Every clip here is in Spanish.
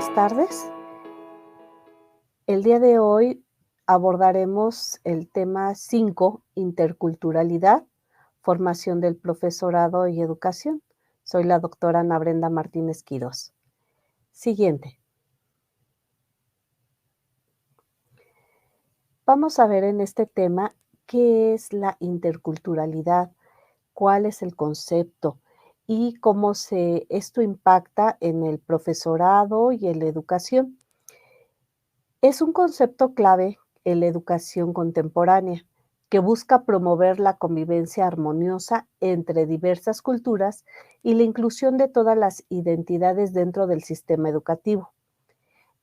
buenas tardes. El día de hoy abordaremos el tema 5, interculturalidad, formación del profesorado y educación. Soy la doctora Ana Brenda Martínez Quirós. Siguiente. Vamos a ver en este tema qué es la interculturalidad, cuál es el concepto y cómo esto impacta en el profesorado y en la educación. Es un concepto clave en la educación contemporánea que busca promover la convivencia armoniosa entre diversas culturas y la inclusión de todas las identidades dentro del sistema educativo.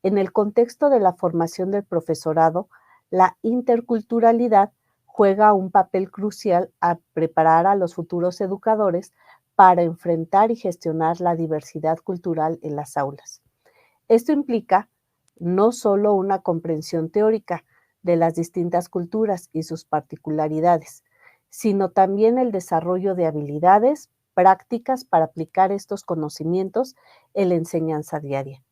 En el contexto de la formación del profesorado, la interculturalidad juega un papel crucial al preparar a los futuros educadores para enfrentar y gestionar la diversidad cultural en las aulas. Esto implica no solo una comprensión teórica de las distintas culturas y sus particularidades, sino también el desarrollo de habilidades prácticas para aplicar estos conocimientos en la enseñanza diaria.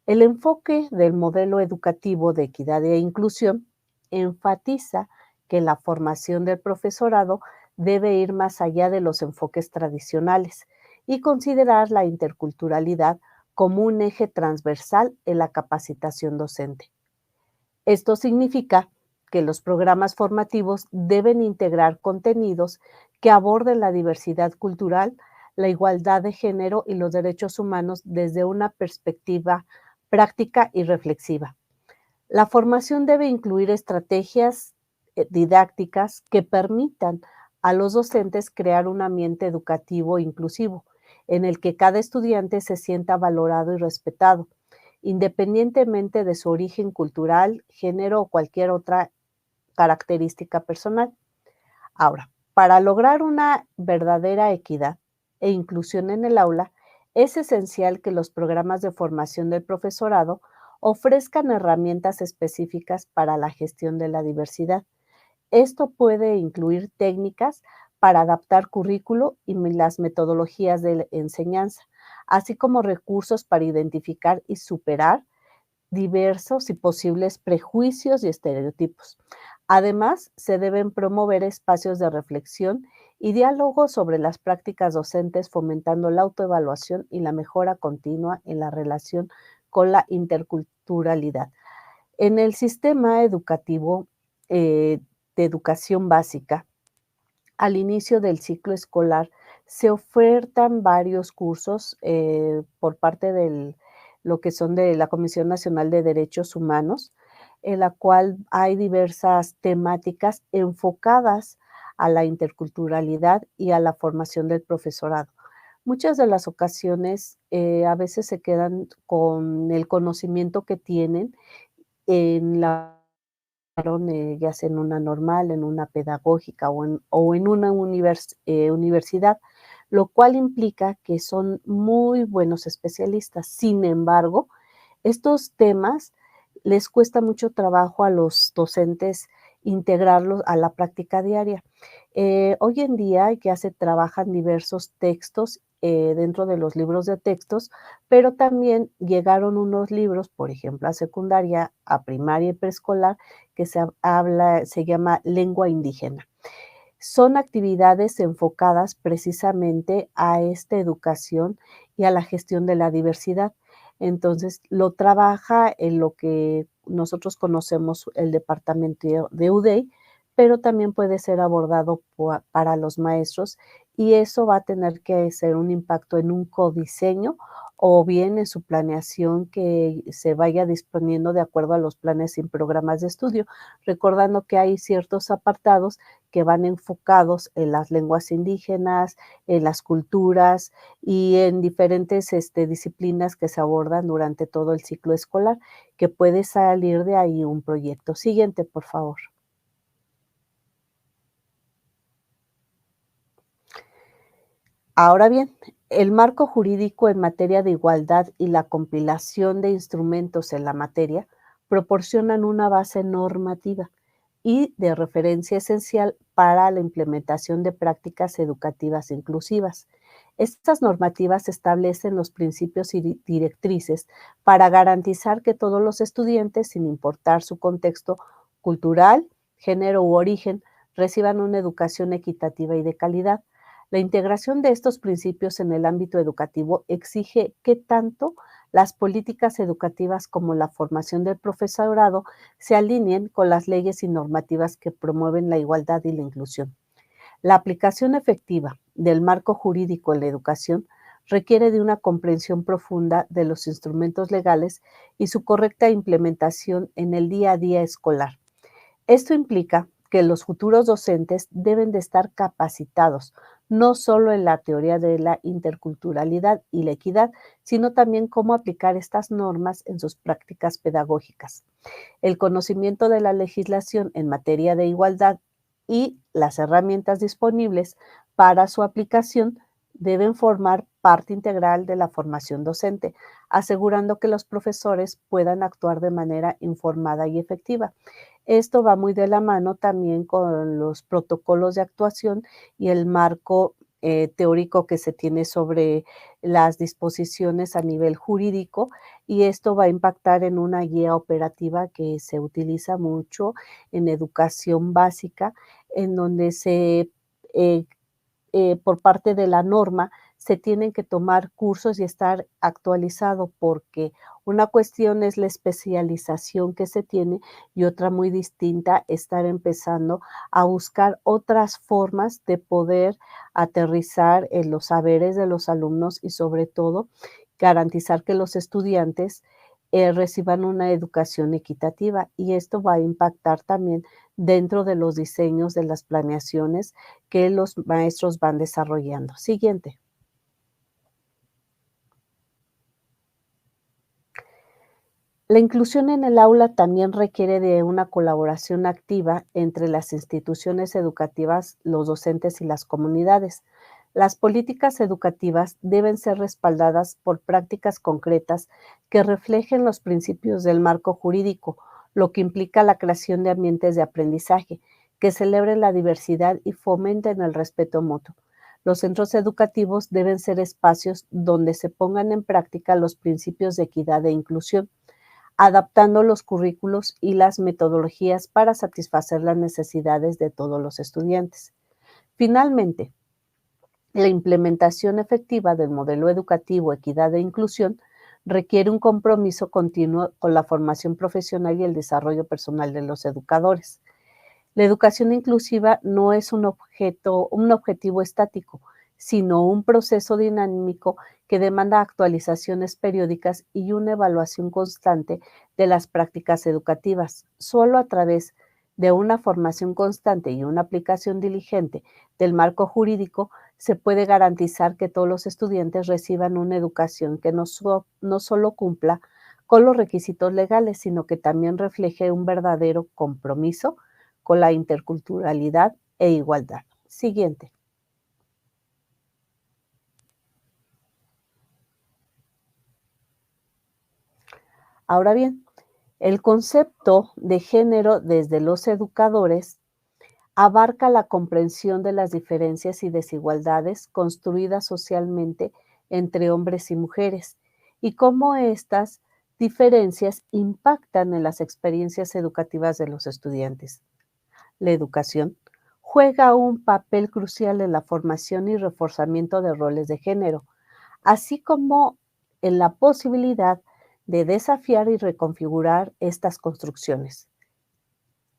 El enfoque del modelo educativo de equidad e inclusión enfatiza que la formación del profesorado debe ir más allá de los enfoques tradicionales y considerar la interculturalidad como un eje transversal en la capacitación docente. Esto significa que los programas formativos deben integrar contenidos que aborden la diversidad cultural, la igualdad de género y los derechos humanos desde una perspectiva práctica y reflexiva. La formación debe incluir estrategias didácticas que permitan a los docentes crear un ambiente educativo inclusivo, en el que cada estudiante se sienta valorado y respetado, independientemente de su origen cultural, género o cualquier otra característica personal. Ahora, para lograr una verdadera equidad e inclusión en el aula, es esencial que los programas de formación del profesorado ofrezcan herramientas específicas para la gestión de la diversidad. Esto puede incluir técnicas para adaptar currículo y las metodologías de enseñanza, así como recursos para identificar y superar diversos y posibles prejuicios y estereotipos. Además, se deben promover espacios de reflexión y diálogo sobre las prácticas docentes, fomentando la autoevaluación y la mejora continua en la relación con la interculturalidad. En el sistema educativo de educación básica, al inicio del ciclo escolar, se ofertan varios cursos por parte de lo que son de la Comisión Nacional de Derechos Humanos, en la cual hay diversas temáticas enfocadas a la interculturalidad y a la formación del profesorado. Muchas de las ocasiones, a veces se quedan con el conocimiento que tienen en la ya sea en una normal, en una pedagógica o en una universidad, lo cual implica que son muy buenos especialistas. Sin embargo, estos temas les cuesta mucho trabajo a los docentes integrarlos a la práctica diaria. Hoy en día ya se trabajan diversos textos dentro de los libros de textos, pero también llegaron unos libros, por ejemplo, a secundaria, a primaria y preescolar, que se llama lengua indígena. Son actividades enfocadas precisamente a esta educación y a la gestión de la diversidad. Entonces, lo trabaja en lo que nosotros conocemos el departamento de UDEI, pero también puede ser abordado para los maestros y eso va a tener que ser un impacto en un codiseño o bien en su planeación que se vaya disponiendo de acuerdo a los planes y programas de estudio, recordando que hay ciertos apartados que van enfocados en las lenguas indígenas, en las culturas y en diferentes disciplinas que se abordan durante todo el ciclo escolar, que puede salir de ahí un proyecto. Siguiente, por favor. Ahora bien, el marco jurídico en materia de igualdad y la compilación de instrumentos en la materia proporcionan una base normativa y de referencia esencial para la implementación de prácticas educativas inclusivas. Estas normativas establecen los principios y directrices para garantizar que todos los estudiantes, sin importar su contexto cultural, género u origen, reciban una educación equitativa y de calidad. La integración de estos principios en el ámbito educativo exige que tanto las políticas educativas como la formación del profesorado se alineen con las leyes y normativas que promueven la igualdad y la inclusión. La aplicación efectiva del marco jurídico en la educación requiere de una comprensión profunda de los instrumentos legales y su correcta implementación en el día a día escolar. Esto implica que los futuros docentes deben de estar capacitados no solo en la teoría de la interculturalidad y la equidad, sino también cómo aplicar estas normas en sus prácticas pedagógicas. El conocimiento de la legislación en materia de igualdad y las herramientas disponibles para su aplicación deben formar parte integral de la formación docente, asegurando que los profesores puedan actuar de manera informada y efectiva. Esto va muy de la mano también con los protocolos de actuación y el marco teórico que se tiene sobre las disposiciones a nivel jurídico, y esto va a impactar en una guía operativa que se utiliza mucho en educación básica, en donde eh, por parte de la norma se tienen que tomar cursos y estar actualizado, porque una cuestión es la especialización que se tiene y otra muy distinta, estar empezando a buscar otras formas de poder aterrizar en los saberes de los alumnos y, sobre todo, garantizar que los estudiantes reciban una educación equitativa, y esto va a impactar también dentro de los diseños de las planeaciones que los maestros van desarrollando. Siguiente. La inclusión en el aula también requiere de una colaboración activa entre las instituciones educativas, los docentes y las comunidades. Las políticas educativas deben ser respaldadas por prácticas concretas que reflejen los principios del marco jurídico, lo que implica la creación de ambientes de aprendizaje que celebren la diversidad y fomenten el respeto mutuo. Los centros educativos deben ser espacios donde se pongan en práctica los principios de equidad e inclusión, adaptando los currículos y las metodologías para satisfacer las necesidades de todos los estudiantes. Finalmente, la implementación efectiva del modelo educativo, equidad e inclusión requiere un compromiso continuo con la formación profesional y el desarrollo personal de los educadores. La educación inclusiva no es un objetivo estático, sino un proceso dinámico que demanda actualizaciones periódicas y una evaluación constante de las prácticas educativas. Solo a través de una formación constante y una aplicación diligente del marco jurídico se puede garantizar que todos los estudiantes reciban una educación que no solo cumpla con los requisitos legales, sino que también refleje un verdadero compromiso con la interculturalidad e igualdad. Siguiente. Ahora bien, el concepto de género desde los educadores abarca la comprensión de las diferencias y desigualdades construidas socialmente entre hombres y mujeres, y cómo estas diferencias impactan en las experiencias educativas de los estudiantes. La educación juega un papel crucial en la formación y reforzamiento de roles de género, así como en la posibilidad de desafiar y reconfigurar estas construcciones.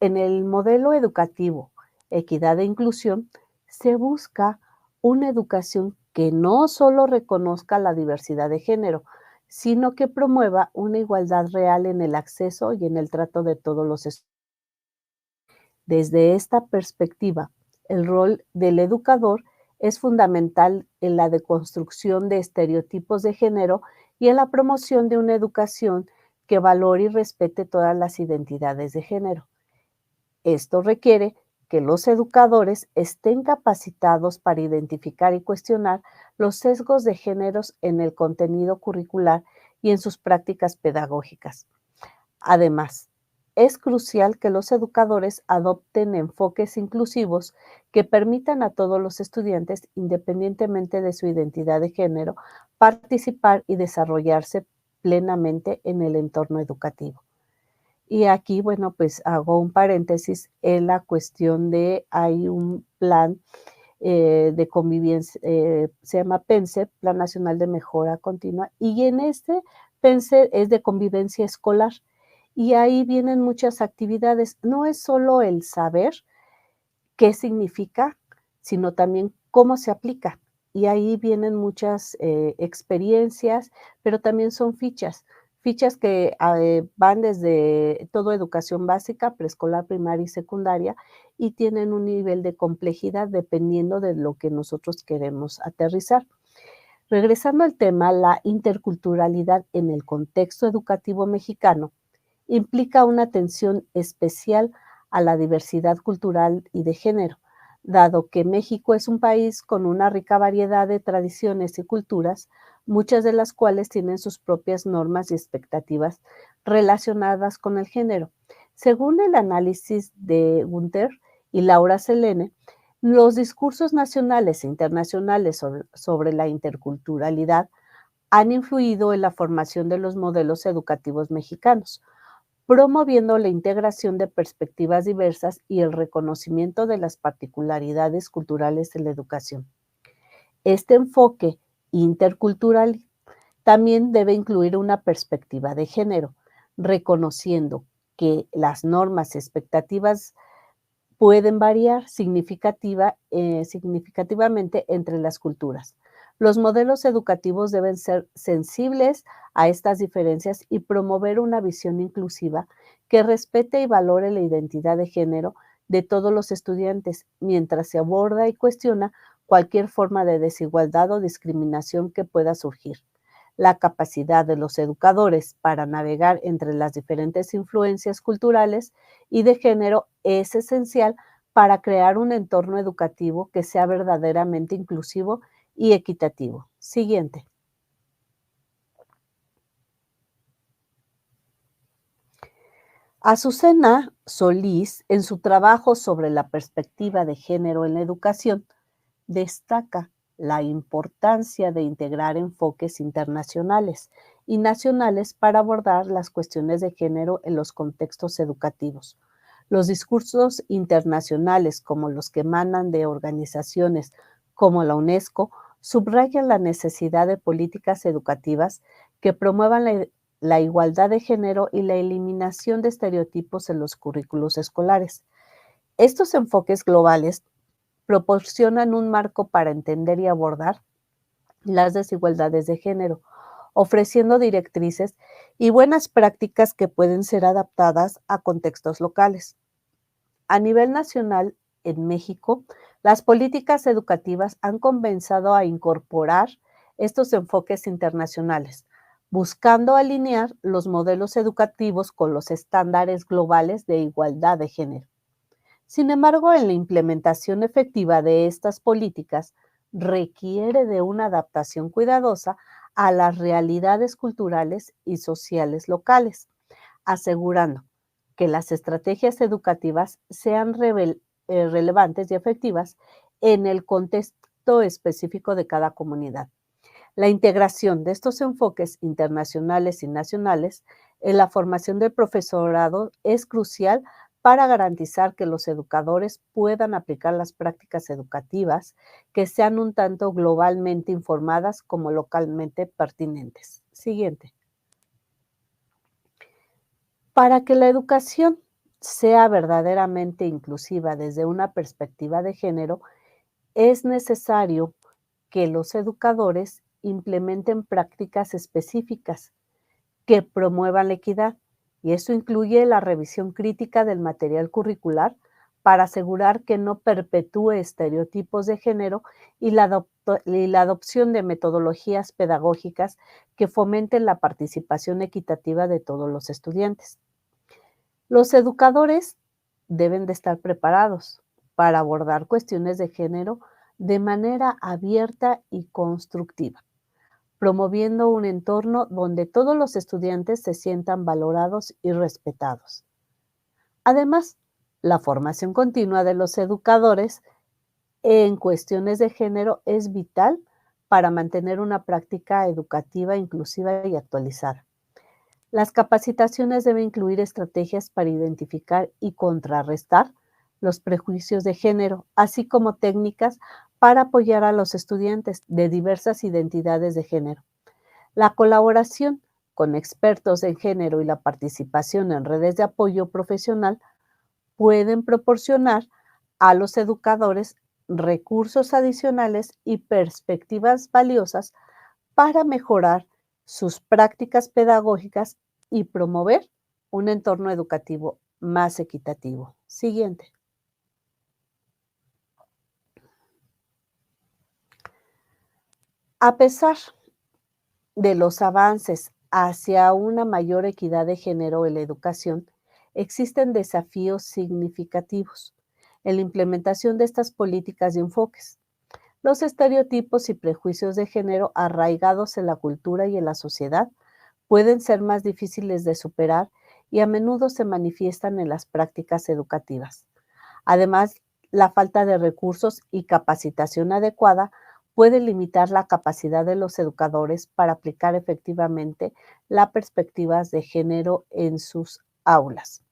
En el modelo educativo, equidad e inclusión, se busca una educación que no solo reconozca la diversidad de género, sino que promueva una igualdad real en el acceso y en el trato de todos los estudiantes. Desde esta perspectiva, el rol del educador es fundamental en la deconstrucción de estereotipos de género y en la promoción de una educación que valore y respete todas las identidades de género. Esto requiere que los educadores estén capacitados para identificar y cuestionar los sesgos de géneros en el contenido curricular y en sus prácticas pedagógicas. Además, es crucial que los educadores adopten enfoques inclusivos que permitan a todos los estudiantes, independientemente de su identidad de género, participar y desarrollarse plenamente en el entorno educativo. Y aquí, bueno, pues hago un paréntesis en la cuestión de hay un plan de convivencia, se llama PENSE, Plan Nacional de Mejora Continua, y en este PENSE es de convivencia escolar. Y ahí vienen muchas actividades. No es solo el saber qué significa, sino también cómo se aplica. Y ahí vienen muchas experiencias, pero también son fichas. Fichas que van desde todo educación básica, preescolar, primaria y secundaria, y tienen un nivel de complejidad dependiendo de lo que nosotros queremos aterrizar. Regresando al tema, la interculturalidad en el contexto educativo mexicano implica una atención especial a la diversidad cultural y de género, dado que México es un país con una rica variedad de tradiciones y culturas, muchas de las cuales tienen sus propias normas y expectativas relacionadas con el género. Según el análisis de Gunther y Laura Selene, los discursos nacionales e internacionales sobre la interculturalidad han influido en la formación de los modelos educativos mexicanos, promoviendo la integración de perspectivas diversas y el reconocimiento de las particularidades culturales en la educación. Este enfoque intercultural también debe incluir una perspectiva de género, reconociendo que las normas y expectativas pueden variar significativamente entre las culturas. Los modelos educativos deben ser sensibles a estas diferencias y promover una visión inclusiva que respete y valore la identidad de género de todos los estudiantes, mientras se aborda y cuestiona cualquier forma de desigualdad o discriminación que pueda surgir. La capacidad de los educadores para navegar entre las diferentes influencias culturales y de género es esencial para crear un entorno educativo que sea verdaderamente inclusivo y equitativo. Siguiente. Azucena Solís, en su trabajo sobre la perspectiva de género en la educación, destaca la importancia de integrar enfoques internacionales y nacionales para abordar las cuestiones de género en los contextos educativos. Los discursos internacionales, como los que emanan de organizaciones como la UNESCO, subrayan la necesidad de políticas educativas que promuevan la igualdad de género y la eliminación de estereotipos en los currículos escolares. Estos enfoques globales proporcionan un marco para entender y abordar las desigualdades de género, ofreciendo directrices y buenas prácticas que pueden ser adaptadas a contextos locales. A nivel nacional, en México, las políticas educativas han comenzado a incorporar estos enfoques internacionales, buscando alinear los modelos educativos con los estándares globales de igualdad de género. Sin embargo, en la implementación efectiva de estas políticas requiere de una adaptación cuidadosa a las realidades culturales y sociales locales, asegurando que las estrategias educativas sean relevantes y efectivas en el contexto específico de cada comunidad. La integración de estos enfoques internacionales y nacionales en la formación del profesorado es crucial para garantizar que los educadores puedan aplicar las prácticas educativas que sean un tanto globalmente informadas como localmente pertinentes. Siguiente. Para que la educación sea verdaderamente inclusiva desde una perspectiva de género, es necesario que los educadores implementen prácticas específicas que promuevan la equidad, y eso incluye la revisión crítica del material curricular para asegurar que no perpetúe estereotipos de género y la adopción de metodologías pedagógicas que fomenten la participación equitativa de todos los estudiantes. Los educadores deben de estar preparados para abordar cuestiones de género de manera abierta y constructiva, promoviendo un entorno donde todos los estudiantes se sientan valorados y respetados. Además, la formación continua de los educadores en cuestiones de género es vital para mantener una práctica educativa inclusiva y actualizada. Las capacitaciones deben incluir estrategias para identificar y contrarrestar los prejuicios de género, así como técnicas para apoyar a los estudiantes de diversas identidades de género. La colaboración con expertos en género y la participación en redes de apoyo profesional pueden proporcionar a los educadores recursos adicionales y perspectivas valiosas para mejorar sus prácticas pedagógicas y promover un entorno educativo más equitativo. Siguiente. A pesar de los avances hacia una mayor equidad de género en la educación, existen desafíos significativos en la implementación de estas políticas y enfoques. Los estereotipos y prejuicios de género arraigados en la cultura y en la sociedad pueden ser más difíciles de superar y a menudo se manifiestan en las prácticas educativas. Además, la falta de recursos y capacitación adecuada puede limitar la capacidad de los educadores para aplicar efectivamente las perspectivas de género en sus aulas.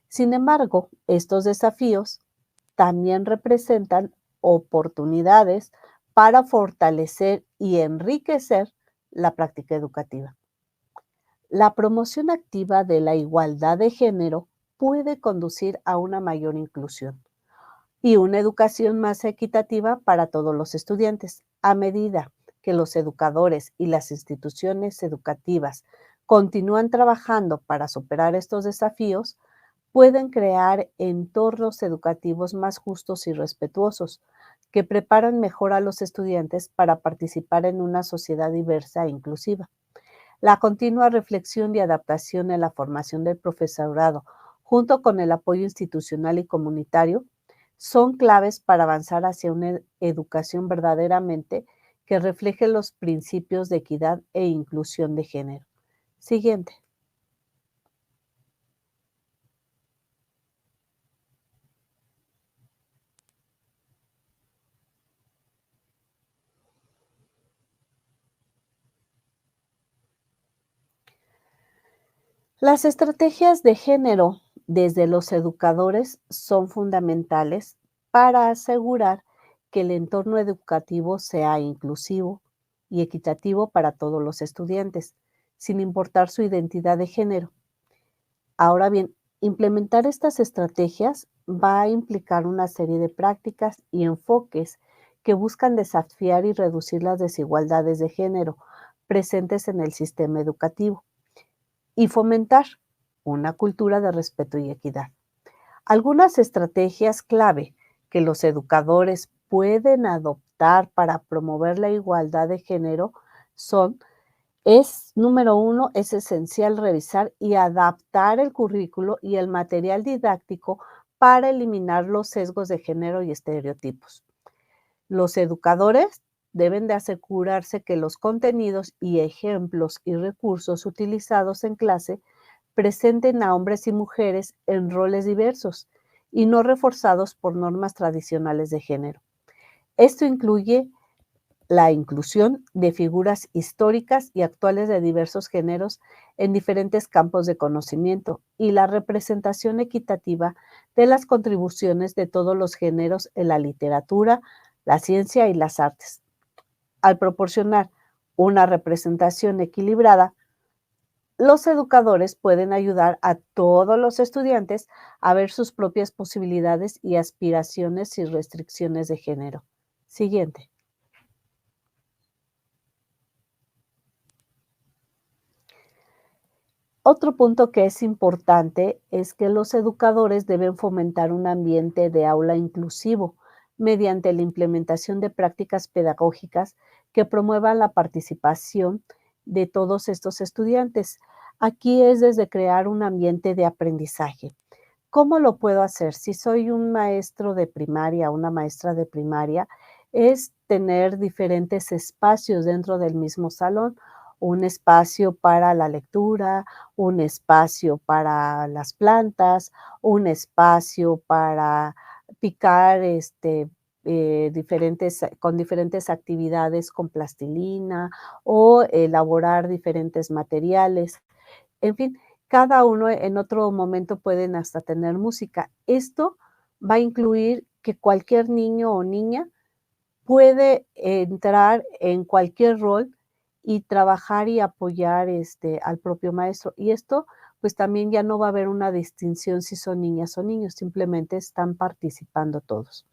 Sin embargo, estos desafíos también representan oportunidades para fortalecer y enriquecer la práctica educativa. La promoción activa de la igualdad de género puede conducir a una mayor inclusión y una educación más equitativa para todos los estudiantes. A medida que los educadores y las instituciones educativas continúan trabajando para superar estos desafíos, pueden crear entornos educativos más justos y respetuosos, que preparan mejor a los estudiantes para participar en una sociedad diversa e inclusiva. La continua reflexión y adaptación en la formación del profesorado, junto con el apoyo institucional y comunitario, son claves para avanzar hacia una educación verdaderamente que refleje los principios de equidad e inclusión de género. Siguiente. Las estrategias de género desde los educadores son fundamentales para asegurar que el entorno educativo sea inclusivo y equitativo para todos los estudiantes, sin importar su identidad de género. Ahora bien, implementar estas estrategias va a implicar una serie de prácticas y enfoques que buscan desafiar y reducir las desigualdades de género presentes en el sistema educativo y fomentar una cultura de respeto y equidad. Algunas estrategias clave que los educadores pueden adoptar para promover la igualdad de género son, número uno, es esencial revisar y adaptar el currículo y el material didáctico para eliminar los sesgos de género y estereotipos. Los educadores deben de asegurarse que los contenidos y ejemplos y recursos utilizados en clase presenten a hombres y mujeres en roles diversos y no reforzados por normas tradicionales de género. Esto incluye la inclusión de figuras históricas y actuales de diversos géneros en diferentes campos de conocimiento y la representación equitativa de las contribuciones de todos los géneros en la literatura, la ciencia y las artes. Al proporcionar una representación equilibrada, los educadores pueden ayudar a todos los estudiantes a ver sus propias posibilidades y aspiraciones sin restricciones de género. Siguiente. Otro punto que es importante es que los educadores deben fomentar un ambiente de aula inclusivo mediante la implementación de prácticas pedagógicas que promuevan la participación de todos estos estudiantes. Aquí es desde crear un ambiente de aprendizaje. ¿Cómo lo puedo hacer? Si soy un maestro de primaria, una maestra de primaria, es tener diferentes espacios dentro del mismo salón un espacio para la lectura, un espacio para las plantas, un espacio para picar, con diferentes actividades con plastilina o elaborar diferentes materiales. En fin, cada uno en otro momento pueden hasta tener música. Esto va a incluir que cualquier niño o niña puede entrar en cualquier rol y trabajar y apoyar, al propio maestro. Y esto, pues, también ya no va a haber una distinción si son niñas o niños, simplemente están participando todos.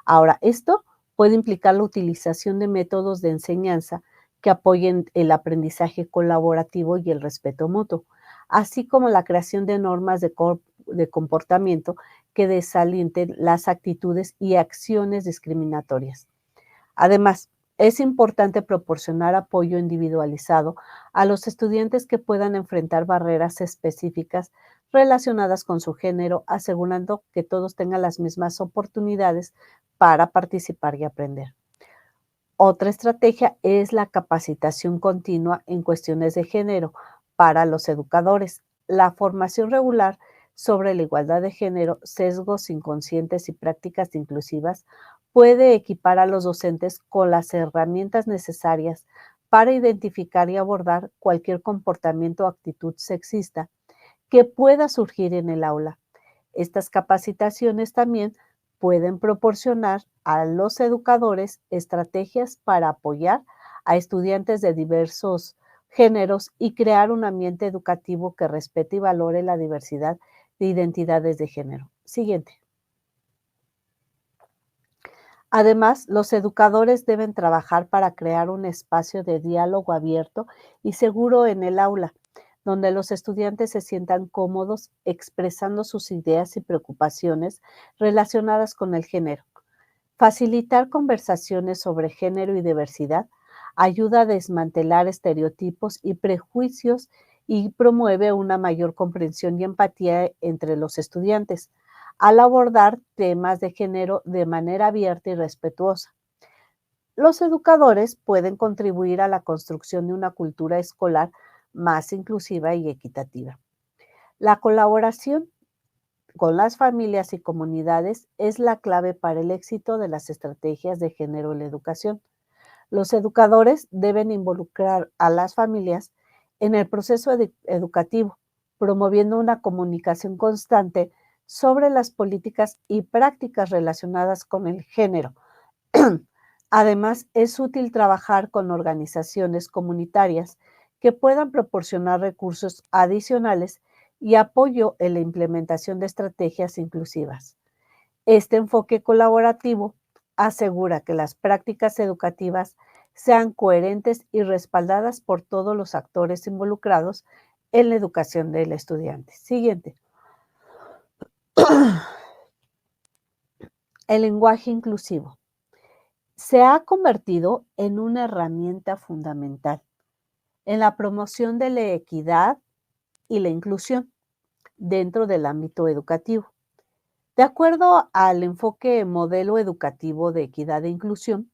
Ahora, esto puede implicar la utilización de métodos de enseñanza que apoyen el aprendizaje colaborativo y el respeto mutuo, así como la creación de normas de comportamiento que desalienten las actitudes y acciones discriminatorias. Además, es importante proporcionar apoyo individualizado a los estudiantes que puedan enfrentar barreras específicas relacionadas con su género, asegurando que todos tengan las mismas oportunidades para participar y aprender. Otra estrategia es la capacitación continua en cuestiones de género para los educadores. La formación regular sobre la igualdad de género, sesgos inconscientes y prácticas inclusivas puede equipar a los docentes con las herramientas necesarias para identificar y abordar cualquier comportamiento o actitud sexista que pueda surgir en el aula. Estas capacitaciones también pueden proporcionar a los educadores estrategias para apoyar a estudiantes de diversos géneros y crear un ambiente educativo que respete y valore la diversidad de identidades de género. Siguiente. Además, los educadores deben trabajar para crear un espacio de diálogo abierto y seguro en el aula, donde los estudiantes se sientan cómodos expresando sus ideas y preocupaciones relacionadas con el género. Facilitar conversaciones sobre género y diversidad ayuda a desmantelar estereotipos y prejuicios y promueve una mayor comprensión y empatía entre los estudiantes al abordar temas de género de manera abierta y respetuosa. Los educadores pueden contribuir a la construcción de una cultura escolar más inclusiva y equitativa. La colaboración con las familias y comunidades es la clave para el éxito de las estrategias de género en la educación. Los educadores deben involucrar a las familias en el proceso educativo, promoviendo una comunicación constante sobre las políticas y prácticas relacionadas con el género. Además, es útil trabajar con organizaciones comunitarias que puedan proporcionar recursos adicionales y apoyo en la implementación de estrategias inclusivas. Este enfoque colaborativo asegura que las prácticas educativas sean coherentes y respaldadas por todos los actores involucrados en la educación del estudiante. Siguiente. El lenguaje inclusivo se ha convertido en una herramienta fundamental en la promoción de la equidad y la inclusión dentro del ámbito educativo. De acuerdo al enfoque modelo educativo de equidad e inclusión,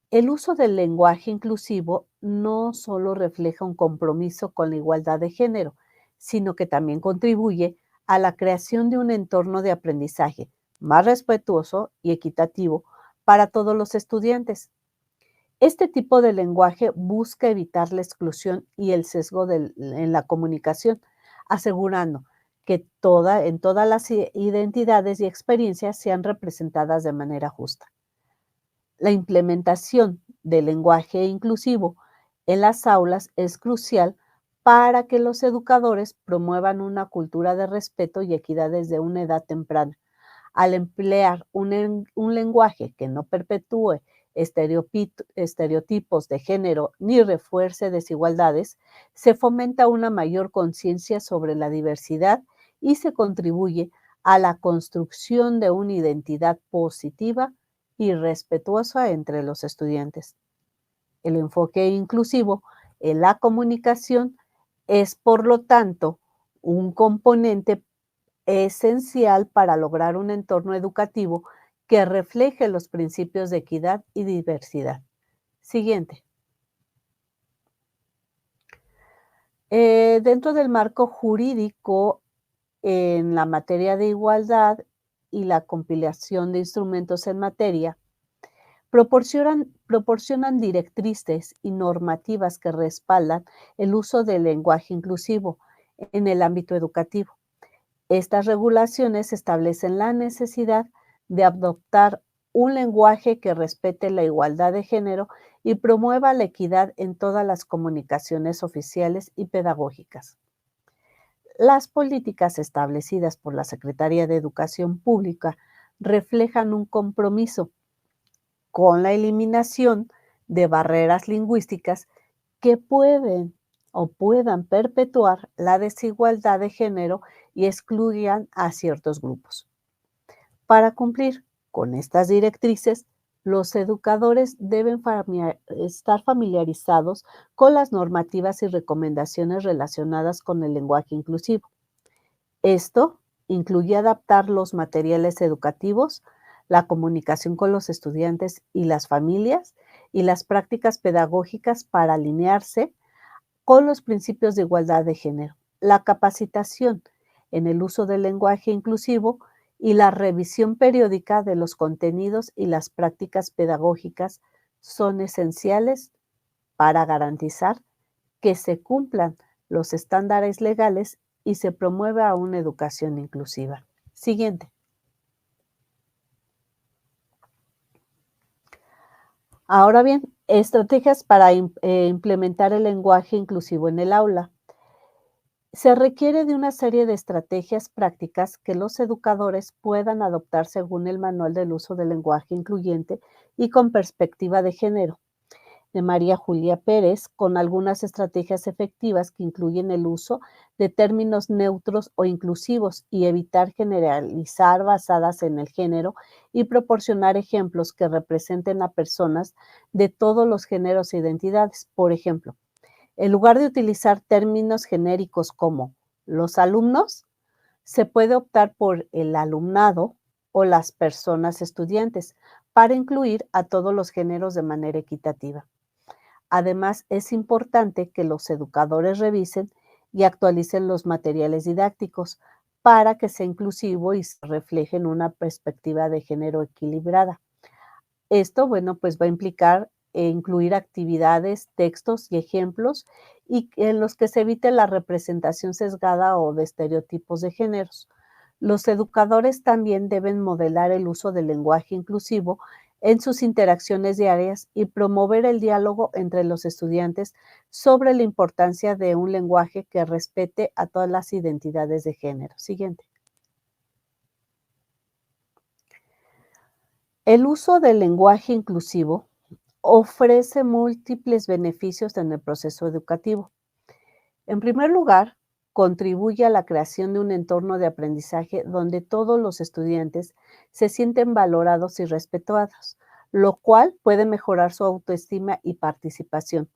el uso del lenguaje inclusivo no solo refleja un compromiso con la igualdad de género, sino que también contribuye a la creación de un entorno de aprendizaje más respetuoso y equitativo para todos los estudiantes. Este tipo de lenguaje busca evitar la exclusión y el sesgo en la comunicación, asegurando que en todas las identidades y experiencias sean representadas de manera justa. La implementación del lenguaje inclusivo en las aulas es crucial para que los educadores promuevan una cultura de respeto y equidad desde una edad temprana. Al emplear un lenguaje que no perpetúe estereotipos de género ni refuerce desigualdades, se fomenta una mayor conciencia sobre la diversidad y se contribuye a la construcción de una identidad positiva y respetuosa entre los estudiantes. El enfoque inclusivo en la comunicación es, por lo tanto, un componente esencial para lograr un entorno educativo que refleje los principios de equidad y diversidad. Siguiente. Dentro del marco jurídico, en la materia de igualdad y la compilación de instrumentos en materia, proporcionan directrices y normativas que respaldan el uso del lenguaje inclusivo en el ámbito educativo. Estas regulaciones establecen la necesidad de adoptar un lenguaje que respete la igualdad de género y promueva la equidad en todas las comunicaciones oficiales y pedagógicas. Las políticas establecidas por la Secretaría de Educación Pública reflejan un compromiso con la eliminación de barreras lingüísticas que puedan perpetuar la desigualdad de género y excluyan a ciertos grupos. Para cumplir con estas directrices, los educadores deben estar familiarizados con las normativas y recomendaciones relacionadas con el lenguaje inclusivo. Esto incluye adaptar los materiales educativos, la comunicación con los estudiantes y las familias y las prácticas pedagógicas para alinearse con los principios de igualdad de género, la capacitación en el uso del lenguaje inclusivo y la revisión periódica de los contenidos y las prácticas pedagógicas son esenciales para garantizar que se cumplan los estándares legales y se promueva una educación inclusiva. Siguiente. Ahora bien, estrategias para implementar el lenguaje inclusivo en el aula. Se requiere de una serie de estrategias prácticas que los educadores puedan adoptar según el Manual del Uso del Lenguaje Incluyente y con perspectiva de género, de María Julia Pérez, con algunas estrategias efectivas que incluyen el uso de términos neutros o inclusivos y evitar generalizar basadas en el género y proporcionar ejemplos que representen a personas de todos los géneros e identidades. Por ejemplo, en lugar de utilizar términos genéricos como los alumnos, se puede optar por el alumnado o las personas estudiantes para incluir a todos los géneros de manera equitativa. Además, es importante que los educadores revisen y actualicen los materiales didácticos para que sea inclusivo y se refleje en una perspectiva de género equilibrada. Esto, bueno, pues va a implicar incluir actividades, textos y ejemplos y en los que se evite la representación sesgada o de estereotipos de géneros. Los educadores también deben modelar el uso del lenguaje inclusivo en sus interacciones diarias y promover el diálogo entre los estudiantes sobre la importancia de un lenguaje que respete a todas las identidades de género. Siguiente. El uso del lenguaje inclusivo ofrece múltiples beneficios en el proceso educativo. En primer lugar, contribuye a la creación de un entorno de aprendizaje donde todos los estudiantes se sienten valorados y respetados, lo cual puede mejorar su autoestima y participación.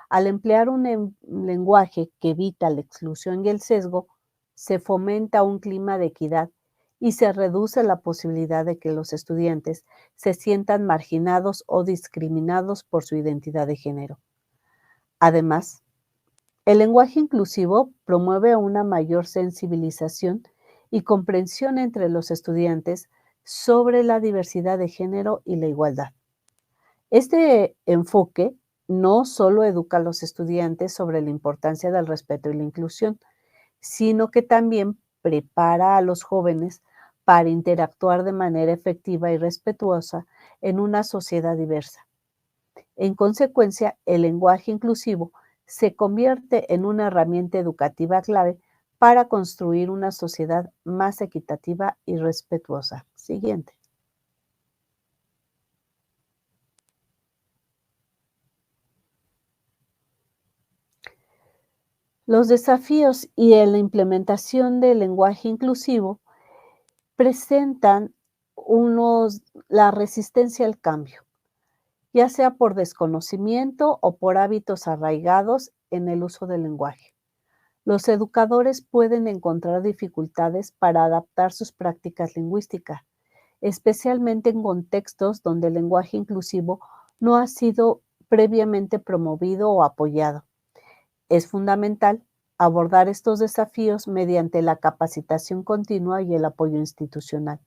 Al emplear un lenguaje que evita la exclusión y el sesgo, se fomenta un clima de equidad y se reduce la posibilidad de que los estudiantes se sientan marginados o discriminados por su identidad de género. Además, el lenguaje inclusivo promueve una mayor sensibilización y comprensión entre los estudiantes sobre la diversidad de género y la igualdad. Este enfoque no solo educa a los estudiantes sobre la importancia del respeto y la inclusión, sino que también prepara a los jóvenes para interactuar de manera efectiva y respetuosa en una sociedad diversa. En consecuencia, el lenguaje inclusivo se convierte en una herramienta educativa clave para construir una sociedad más equitativa y respetuosa. Siguiente. Los desafíos y en la implementación del lenguaje inclusivo presentan la resistencia al cambio, ya sea por desconocimiento o por hábitos arraigados en el uso del lenguaje. Los educadores pueden encontrar dificultades para adaptar sus prácticas lingüísticas, especialmente en contextos donde el lenguaje inclusivo no ha sido previamente promovido o apoyado. Es fundamental abordar estos desafíos mediante la capacitación continua y el apoyo institucional.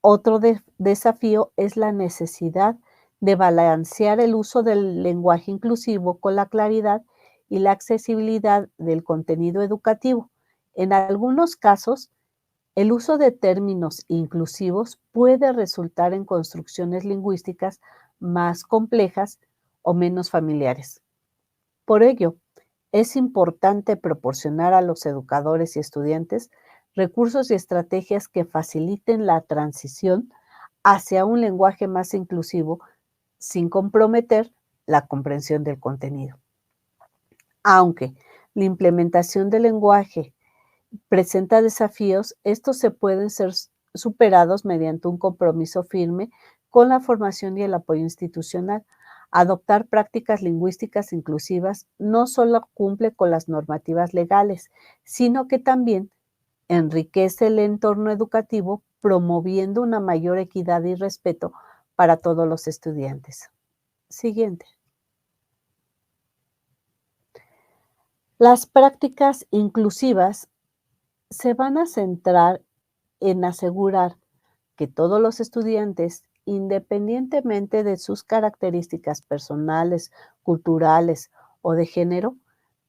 Otro desafío es la necesidad de balancear el uso del lenguaje inclusivo con la claridad y la accesibilidad del contenido educativo. En algunos casos, el uso de términos inclusivos puede resultar en construcciones lingüísticas más complejas o menos familiares. Por ello, es importante proporcionar a los educadores y estudiantes recursos y estrategias que faciliten la transición hacia un lenguaje más inclusivo sin comprometer la comprensión del contenido. Aunque la implementación del lenguaje presenta desafíos, estos se pueden ser superados mediante un compromiso firme con la formación y el apoyo institucional. Adoptar prácticas lingüísticas inclusivas no solo cumple con las normativas legales, sino que también enriquece el entorno educativo, promoviendo una mayor equidad y respeto para todos los estudiantes. Siguiente. Las prácticas inclusivas se van a centrar en asegurar que todos los estudiantes, independientemente de sus características personales, culturales o de género,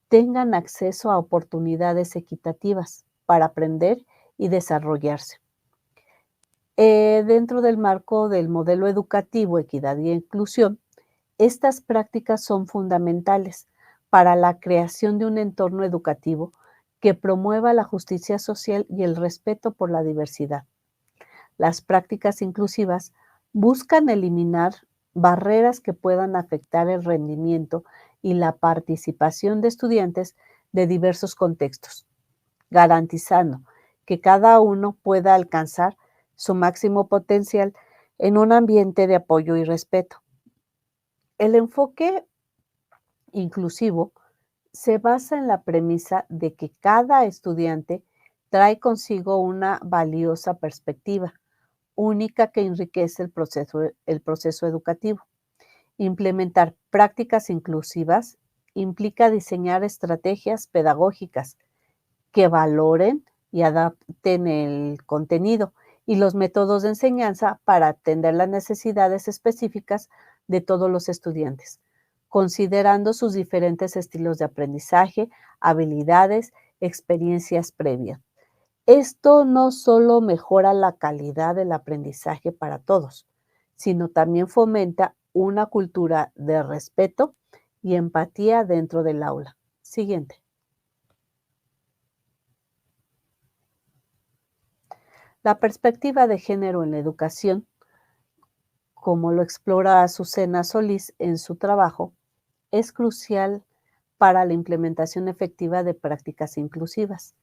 tengan acceso a oportunidades equitativas para aprender y desarrollarse. Dentro del marco del modelo educativo, equidad y inclusión, estas prácticas son fundamentales para la creación de un entorno educativo que promueva la justicia social y el respeto por la diversidad. Las prácticas inclusivas buscan eliminar barreras que puedan afectar el rendimiento y la participación de estudiantes de diversos contextos, garantizando que cada uno pueda alcanzar su máximo potencial en un ambiente de apoyo y respeto. El enfoque inclusivo se basa en la premisa de que cada estudiante trae consigo una valiosa perspectiva única que enriquece el proceso educativo. Implementar prácticas inclusivas implica diseñar estrategias pedagógicas que valoren y adapten el contenido y los métodos de enseñanza para atender las necesidades específicas de todos los estudiantes, considerando sus diferentes estilos de aprendizaje, habilidades, experiencias previas. Esto no solo mejora la calidad del aprendizaje para todos, sino también fomenta una cultura de respeto y empatía dentro del aula. Siguiente. La perspectiva de género en la educación, como lo explora Azucena Solís en su trabajo, es crucial para la implementación efectiva de prácticas inclusivas.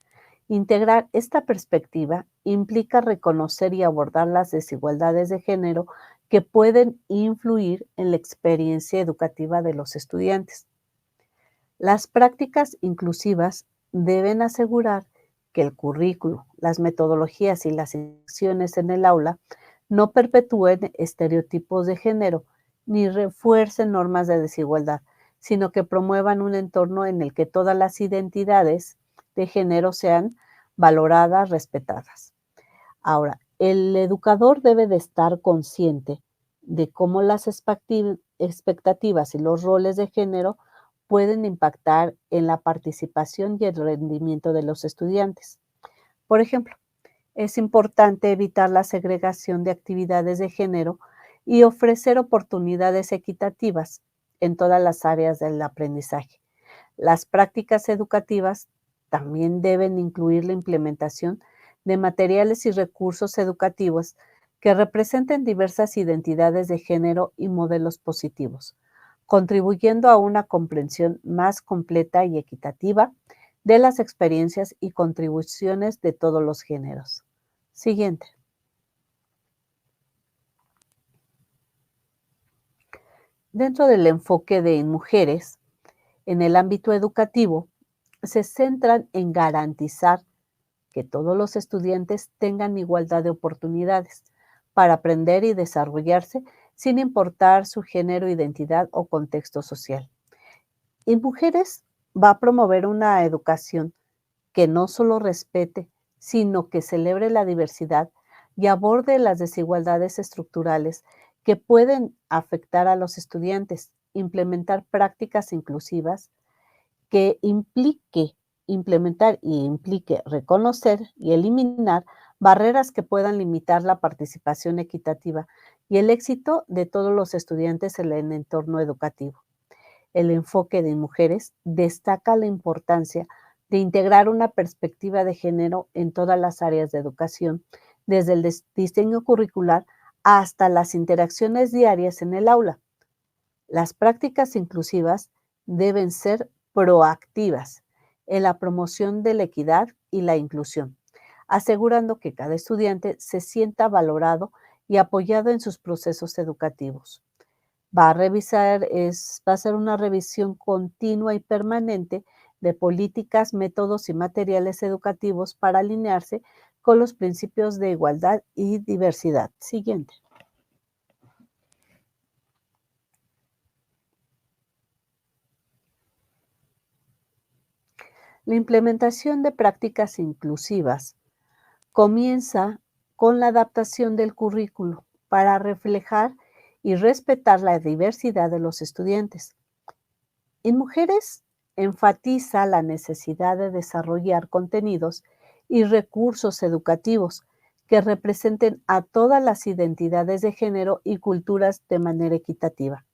Integrar esta perspectiva implica reconocer y abordar las desigualdades de género que pueden influir en la experiencia educativa de los estudiantes. Las prácticas inclusivas deben asegurar que el currículo, las metodologías y las acciones en el aula no perpetúen estereotipos de género ni refuercen normas de desigualdad, sino que promuevan un entorno en el que todas las identidades de género sean valoradas, respetadas. Ahora, el educador debe de estar consciente de cómo las expectativas y los roles de género pueden impactar en la participación y el rendimiento de los estudiantes. Por ejemplo, es importante evitar la segregación de actividades de género y ofrecer oportunidades equitativas en todas las áreas del aprendizaje. Las prácticas educativas también deben incluir la implementación de materiales y recursos educativos que representen diversas identidades de género y modelos positivos, contribuyendo a una comprensión más completa y equitativa de las experiencias y contribuciones de todos los géneros. Siguiente. Dentro del enfoque de mujeres, en el ámbito educativo, se centran en garantizar que todos los estudiantes tengan igualdad de oportunidades para aprender y desarrollarse sin importar su género, identidad o contexto social. En mujeres va a promover una educación que no solo respete, sino que celebre la diversidad y aborde las desigualdades estructurales que pueden afectar a los estudiantes, implementar prácticas inclusivas que implementar y implique reconocer y eliminar barreras que puedan limitar la participación equitativa y el éxito de todos los estudiantes en el entorno educativo. El enfoque de mujeres destaca la importancia de integrar una perspectiva de género en todas las áreas de educación, desde el diseño curricular hasta las interacciones diarias en el aula. Las prácticas inclusivas deben ser proactivas en la promoción de la equidad y la inclusión, asegurando que cada estudiante se sienta valorado y apoyado en sus procesos educativos. Va a hacer una revisión continua y permanente de políticas, métodos y materiales educativos para alinearse con los principios de igualdad y diversidad. Siguiente. La implementación de prácticas inclusivas comienza con la adaptación del currículo para reflejar y respetar la diversidad de los estudiantes. En mujeres, enfatiza la necesidad de desarrollar contenidos y recursos educativos que representen a todas las identidades de género y culturas de manera equitativa.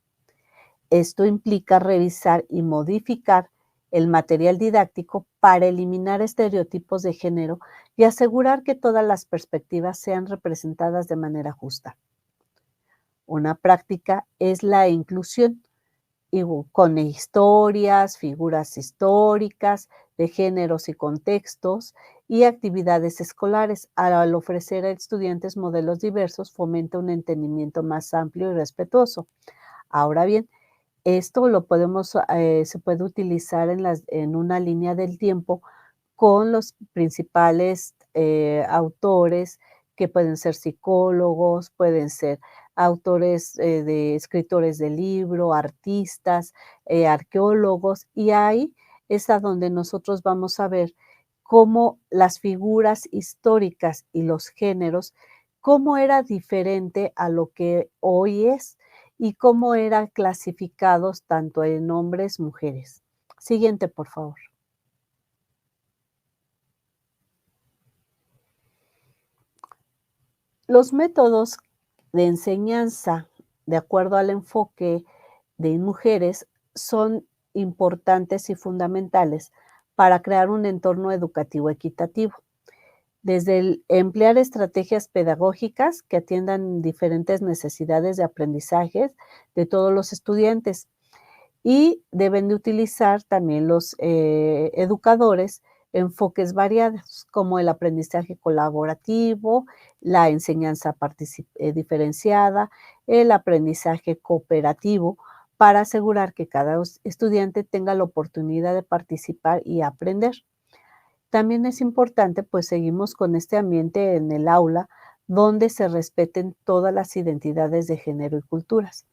Esto implica revisar y modificar el material didáctico para eliminar estereotipos de género y asegurar que todas las perspectivas sean representadas de manera justa. Una práctica es la inclusión, con historias, figuras históricas de géneros y contextos y actividades escolares. Al ofrecer a estudiantes modelos diversos, fomenta un entendimiento más amplio y respetuoso. Ahora bien, esto se puede utilizar en una línea del tiempo con los principales autores que pueden ser psicólogos, pueden ser autores de escritores de libro, artistas, arqueólogos, y ahí es a donde nosotros vamos a ver cómo las figuras históricas y los géneros, cómo era diferente a lo que hoy es y cómo eran clasificados tanto en hombres, mujeres. Siguiente, por favor. Los métodos de enseñanza, de acuerdo al enfoque de mujeres, son importantes y fundamentales para crear un entorno educativo equitativo. Desde el emplear estrategias pedagógicas que atiendan diferentes necesidades de aprendizaje de todos los estudiantes, y deben de utilizar también los educadores enfoques variados, como el aprendizaje colaborativo, la enseñanza diferenciada, el aprendizaje cooperativo, para asegurar que cada estudiante tenga la oportunidad de participar y aprender. También es importante, pues seguimos con este ambiente en el aula donde se respeten todas las identidades de género y culturas.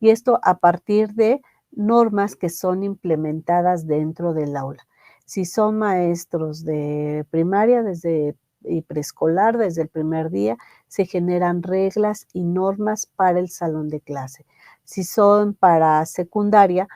Y esto a partir de normas que son implementadas dentro del aula. Si son maestros de primaria y preescolar, desde el primer día, se generan reglas y normas para el salón de clase. Si son para secundaria,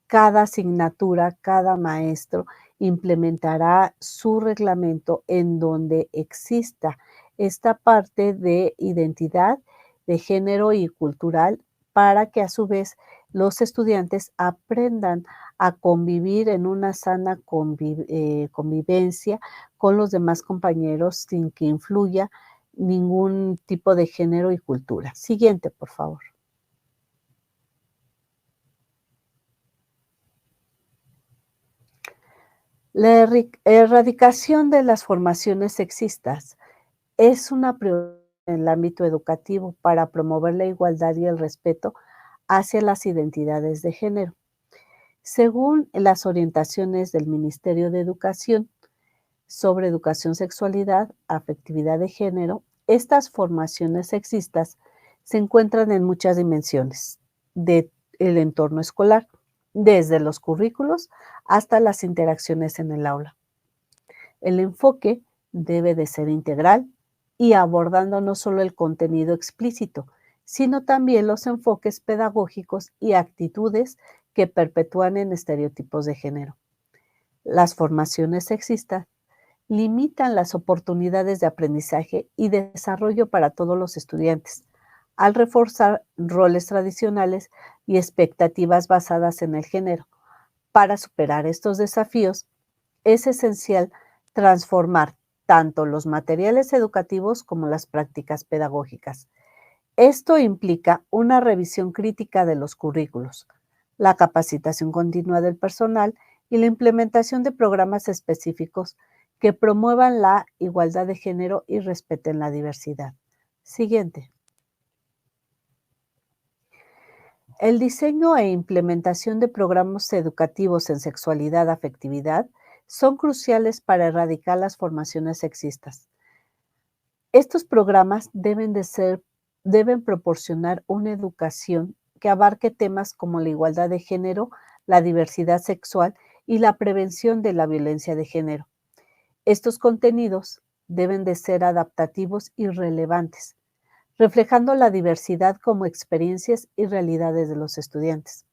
cada asignatura, cada maestro implementará su reglamento en donde exista esta parte de identidad de género y cultural para que a su vez los estudiantes aprendan a convivir en una sana convivencia con los demás compañeros sin que influya ningún tipo de género y cultura. Siguiente, por favor. La erradicación de las formaciones sexistas es una prioridad en el ámbito educativo para promover la igualdad y el respeto hacia las identidades de género. Según las orientaciones del Ministerio de Educación sobre educación, sexualidad, afectividad de género, estas formaciones sexistas se encuentran en muchas dimensiones del entorno escolar. desde los currículos hasta las interacciones en el aula. El enfoque debe de ser integral y abordando no solo el contenido explícito, sino también los enfoques pedagógicos y actitudes que perpetúan en estereotipos de género. Las formaciones sexistas limitan las oportunidades de aprendizaje y desarrollo para todos los estudiantes, al reforzar roles tradicionales y expectativas basadas en el género. Para superar estos desafíos, es esencial transformar tanto los materiales educativos como las prácticas pedagógicas. Esto implica una revisión crítica de los currículos, la capacitación continua del personal y la implementación de programas específicos que promuevan la igualdad de género y respeten la diversidad. Siguiente. El diseño e implementación de programas educativos en sexualidad, afectividad, son cruciales para erradicar las formaciones sexistas. Estos programas deben proporcionar una educación que abarque temas como la igualdad de género, la diversidad sexual y la prevención de la violencia de género. Estos contenidos deben de ser adaptativos y relevantes, reflejando la diversidad como experiencias y realidades de los estudiantes.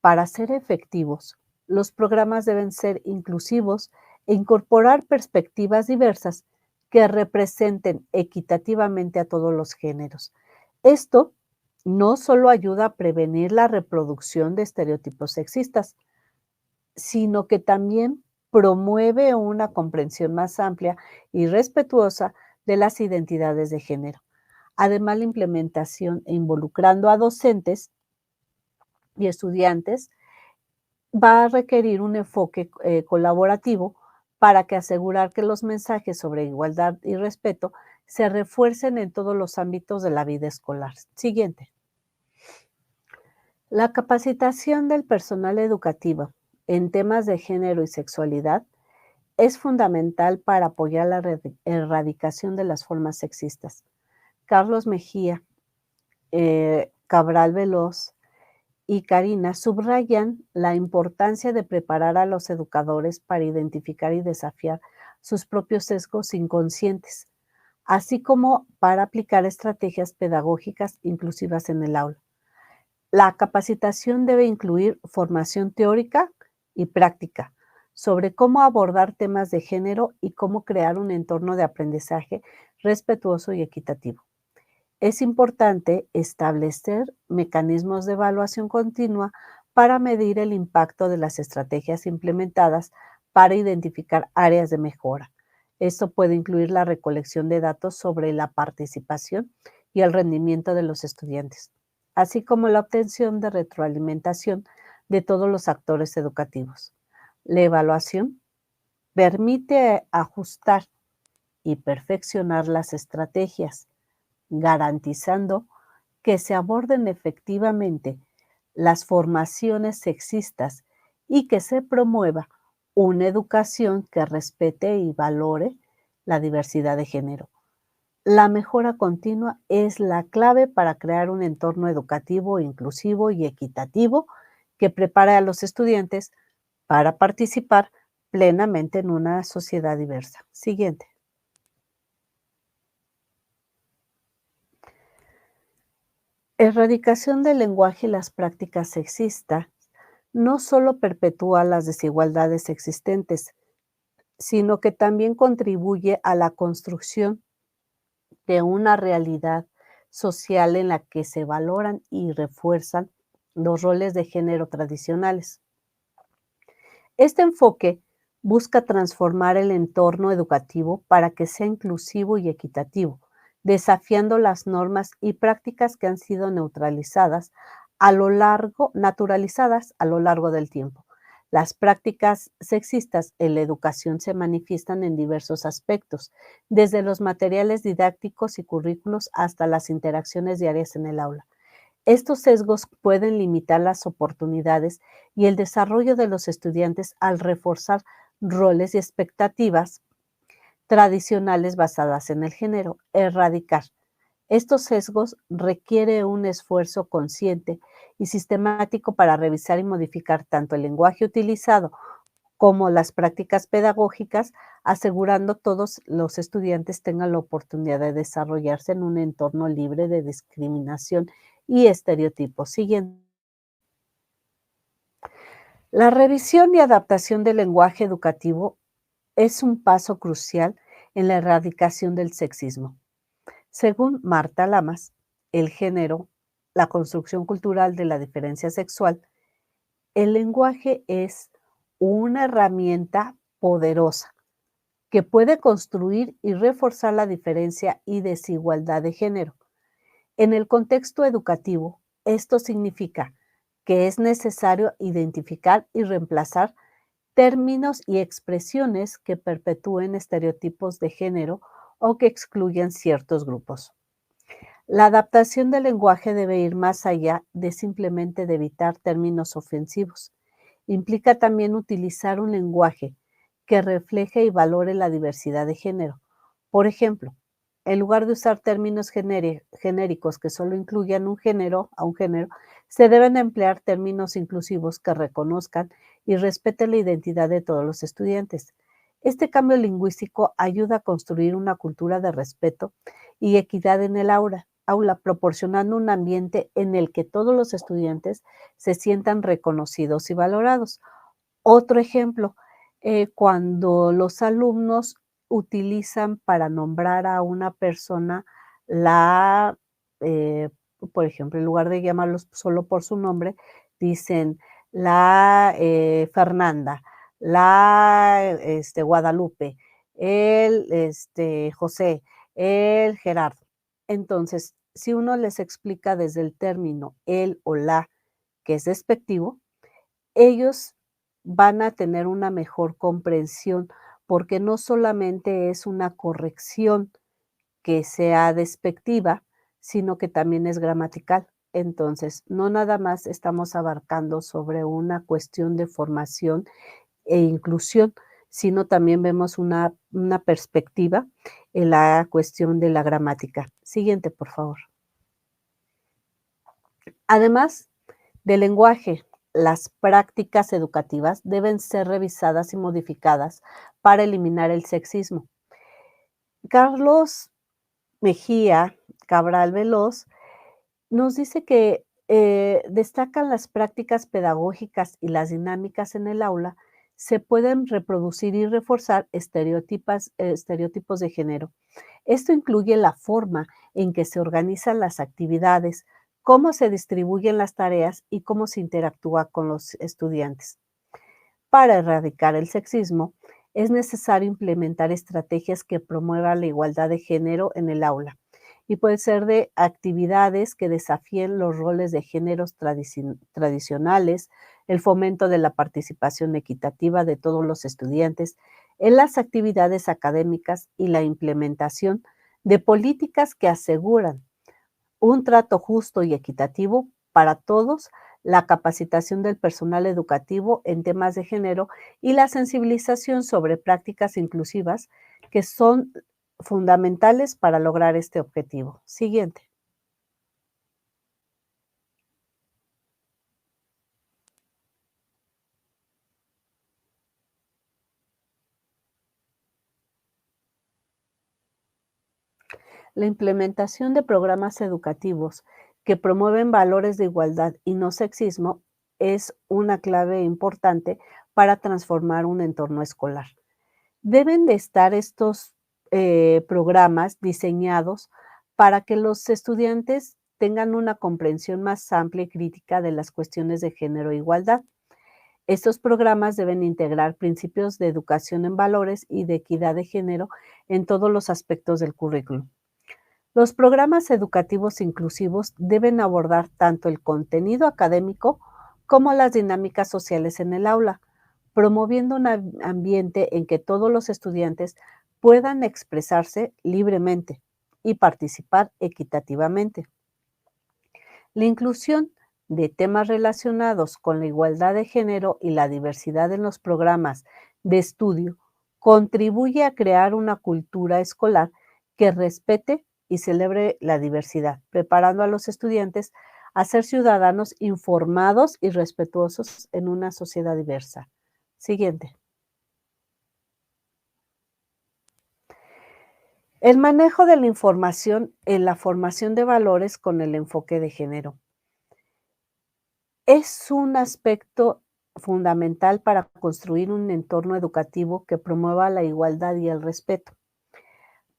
Para ser efectivos, los programas deben ser inclusivos e incorporar perspectivas diversas que representen equitativamente a todos los géneros. Esto no solo ayuda a prevenir la reproducción de estereotipos sexistas, sino que también promueve una comprensión más amplia y respetuosa de las identidades de género. Además, la implementación e involucrando a docentes y estudiantes va a requerir un enfoque colaborativo para que asegurar que los mensajes sobre igualdad y respeto se refuercen en todos los ámbitos de la vida escolar. Siguiente. La capacitación del personal educativo en temas de género y sexualidad es fundamental para apoyar la erradicación de las formas sexistas. Carlos Mejía, Cabral Veloz y Karina subrayan la importancia de preparar a los educadores para identificar y desafiar sus propios sesgos inconscientes, así como para aplicar estrategias pedagógicas inclusivas en el aula. La capacitación debe incluir formación teórica y práctica sobre cómo abordar temas de género y cómo crear un entorno de aprendizaje respetuoso y equitativo. Es importante establecer mecanismos de evaluación continua para medir el impacto de las estrategias implementadas para identificar áreas de mejora. Esto puede incluir la recolección de datos sobre la participación y el rendimiento de los estudiantes, así como la obtención de retroalimentación de todos los actores educativos. La evaluación permite ajustar y perfeccionar las estrategias, garantizando que se aborden efectivamente las formaciones sexistas y que se promueva una educación que respete y valore la diversidad de género. La mejora continua es la clave para crear un entorno educativo inclusivo y equitativo que prepare a los estudiantes para participar plenamente en una sociedad diversa. Siguiente. Erradicación del lenguaje y las prácticas sexistas no solo perpetúa las desigualdades existentes, sino que también contribuye a la construcción de una realidad social en la que se valoran y refuerzan los roles de género tradicionales. Este enfoque busca transformar el entorno educativo para que sea inclusivo y equitativo, desafiando las normas y prácticas que han sido naturalizadas a lo largo del tiempo. Las prácticas sexistas en la educación se manifiestan en diversos aspectos, desde los materiales didácticos y currículos hasta las interacciones diarias en el aula. Estos sesgos pueden limitar las oportunidades y el desarrollo de los estudiantes al reforzar roles y expectativas tradicionales basadas en el género. Erradicar estos sesgos requiere un esfuerzo consciente y sistemático para revisar y modificar tanto el lenguaje utilizado como las prácticas pedagógicas, asegurando todos los estudiantes tengan la oportunidad de desarrollarse en un entorno libre de discriminación y estereotipos. Siguiente. La revisión y adaptación del lenguaje educativo es un paso crucial en la erradicación del sexismo. Según Marta Lamas, el género, la construcción cultural de la diferencia sexual, el lenguaje es una herramienta poderosa que puede construir y reforzar la diferencia y desigualdad de género. En el contexto educativo, esto significa que es necesario identificar y reemplazar términos y expresiones que perpetúen estereotipos de género o que excluyan ciertos grupos. La adaptación del lenguaje debe ir más allá de simplemente de evitar términos ofensivos. Implica también utilizar un lenguaje que refleje y valore la diversidad de género. Por ejemplo, en lugar de usar términos genéricos que solo incluyan un género, se deben emplear términos inclusivos que reconozcan y respeten la identidad de todos los estudiantes. Este cambio lingüístico ayuda a construir una cultura de respeto y equidad en el aula, proporcionando un ambiente en el que todos los estudiantes se sientan reconocidos y valorados. Otro ejemplo, cuando los alumnos utilizan para nombrar a una persona la, eh, por ejemplo, en lugar de llamarlos solo por su nombre, dicen la Fernanda, la Guadalupe, el José, el Gerardo. Entonces, si uno les explica desde el término el o la, que es despectivo, ellos van a tener una mejor comprensión, porque no solamente es una corrección que sea despectiva, sino que también es gramatical. Entonces, no nada más estamos abarcando sobre una cuestión de formación e inclusión, sino también vemos una perspectiva en la cuestión de la gramática. Siguiente, por favor. Además del lenguaje, las prácticas educativas deben ser revisadas y modificadas para eliminar el sexismo. Carlos Mejía Cabral Veloz nos dice que destacan las prácticas pedagógicas y las dinámicas en el aula, se pueden reproducir y reforzar estereotipos de género. Esto incluye la forma en que se organizan las actividades, cómo se distribuyen las tareas y cómo se interactúa con los estudiantes. Para erradicar el sexismo, es necesario implementar estrategias que promuevan la igualdad de género en el aula y puede ser de actividades que desafíen los roles de géneros tradicionales, el fomento de la participación equitativa de todos los estudiantes en las actividades académicas y la implementación de políticas que aseguran un trato justo y equitativo para todos, la capacitación del personal educativo en temas de género y la sensibilización sobre prácticas inclusivas que son fundamentales para lograr este objetivo. Siguiente. La implementación de programas educativos que promueven valores de igualdad y no sexismo es una clave importante para transformar un entorno escolar. Deben de estar estos programas diseñados para que los estudiantes tengan una comprensión más amplia y crítica de las cuestiones de género e igualdad. Estos programas deben integrar principios de educación en valores y de equidad de género en todos los aspectos del currículo. Los programas educativos inclusivos deben abordar tanto el contenido académico como las dinámicas sociales en el aula, promoviendo un ambiente en que todos los estudiantes puedan expresarse libremente y participar equitativamente. La inclusión de temas relacionados con la igualdad de género y la diversidad en los programas de estudio contribuye a crear una cultura escolar que respete y celebre la diversidad, preparando a los estudiantes a ser ciudadanos informados y respetuosos en una sociedad diversa. Siguiente. El manejo de la información en la formación de valores con el enfoque de género. Es un aspecto fundamental para construir un entorno educativo que promueva la igualdad y el respeto.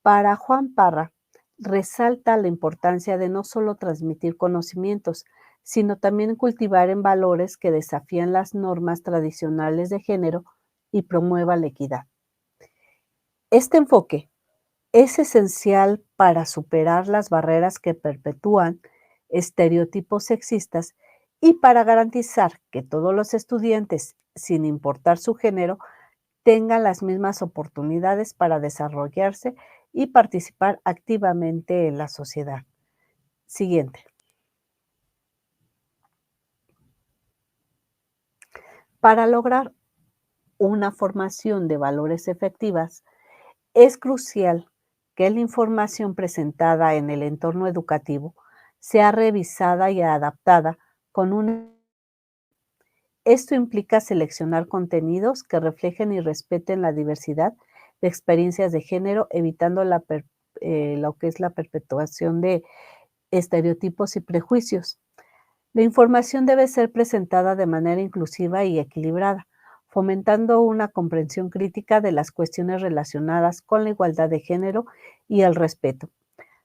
Para Juan Parra, resalta la importancia de no solo transmitir conocimientos, sino también cultivar en valores que desafían las normas tradicionales de género y promueva la equidad. Este enfoque es esencial para superar las barreras que perpetúan estereotipos sexistas y para garantizar que todos los estudiantes, sin importar su género, tengan las mismas oportunidades para desarrollarse y participar activamente en la sociedad. Siguiente. Para lograr una formación de valores efectivas, es crucial que la información presentada en el entorno educativo sea revisada y adaptada con un... Esto implica seleccionar contenidos que reflejen y respeten la diversidad de experiencias de género, evitando lo que es la perpetuación de estereotipos y prejuicios. La información debe ser presentada de manera inclusiva y equilibrada, fomentando una comprensión crítica de las cuestiones relacionadas con la igualdad de género y el respeto.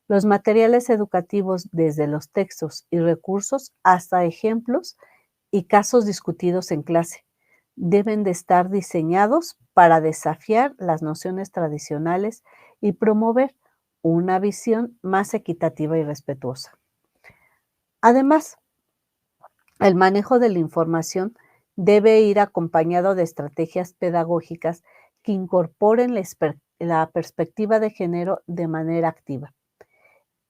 Los materiales educativos, desde los textos y recursos hasta ejemplos y casos discutidos en clase, deben de estar diseñados para desafiar las nociones tradicionales y promover una visión más equitativa y respetuosa. Además, el manejo de la información debe ir acompañado de estrategias pedagógicas que incorporen la perspectiva de género de manera activa.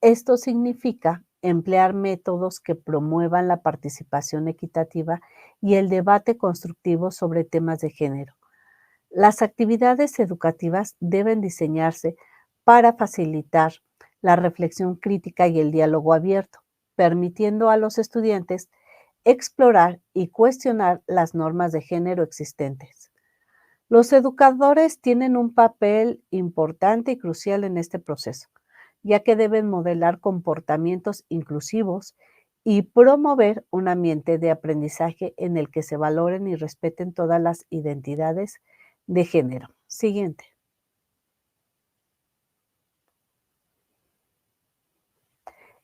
Esto significa emplear métodos que promuevan la participación equitativa y el debate constructivo sobre temas de género. Las actividades educativas deben diseñarse para facilitar la reflexión crítica y el diálogo abierto, permitiendo a los estudiantes explorar y cuestionar las normas de género existentes. Los educadores tienen un papel importante y crucial en este proceso, ya que deben modelar comportamientos inclusivos y promover un ambiente de aprendizaje en el que se valoren y respeten todas las identidades de género. Siguiente.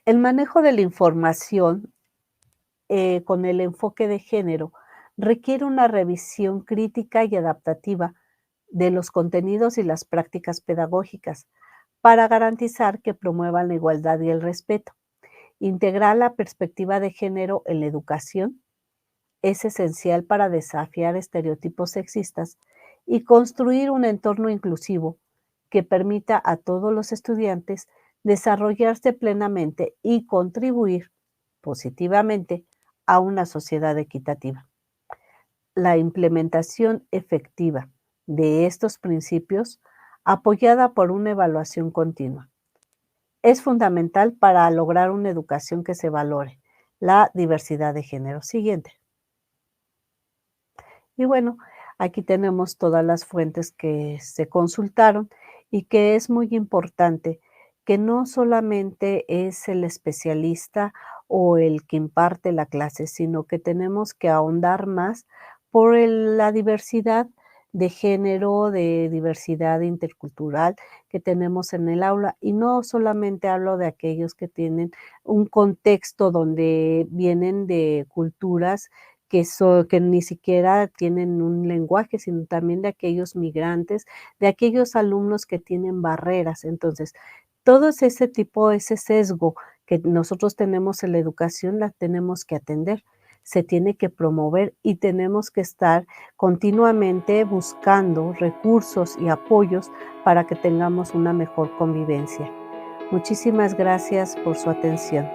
El manejo de la información con el enfoque de género requiere una revisión crítica y adaptativa de los contenidos y las prácticas pedagógicas para garantizar que promuevan la igualdad y el respeto. Integrar la perspectiva de género en la educación es esencial para desafiar estereotipos sexistas y construir un entorno inclusivo que permita a todos los estudiantes desarrollarse plenamente y contribuir positivamente a una sociedad equitativa. La implementación efectiva de estos principios, apoyada por una evaluación continua, es fundamental para lograr una educación que se valore la diversidad de género. Siguiente. Y bueno, aquí tenemos todas las fuentes que se consultaron y que es muy importante que no solamente es el especialista o el que imparte la clase, sino que tenemos que ahondar más por la diversidad de género, de diversidad intercultural que tenemos en el aula. Y no solamente hablo de aquellos que tienen un contexto donde vienen de culturas que ni siquiera tienen un lenguaje, sino también de aquellos migrantes, de aquellos alumnos que tienen barreras. Entonces, todo ese tipo, ese sesgo que nosotros tenemos en la educación, la tenemos que atender, se tiene que promover y tenemos que estar continuamente buscando recursos y apoyos para que tengamos una mejor convivencia. Muchísimas gracias por su atención.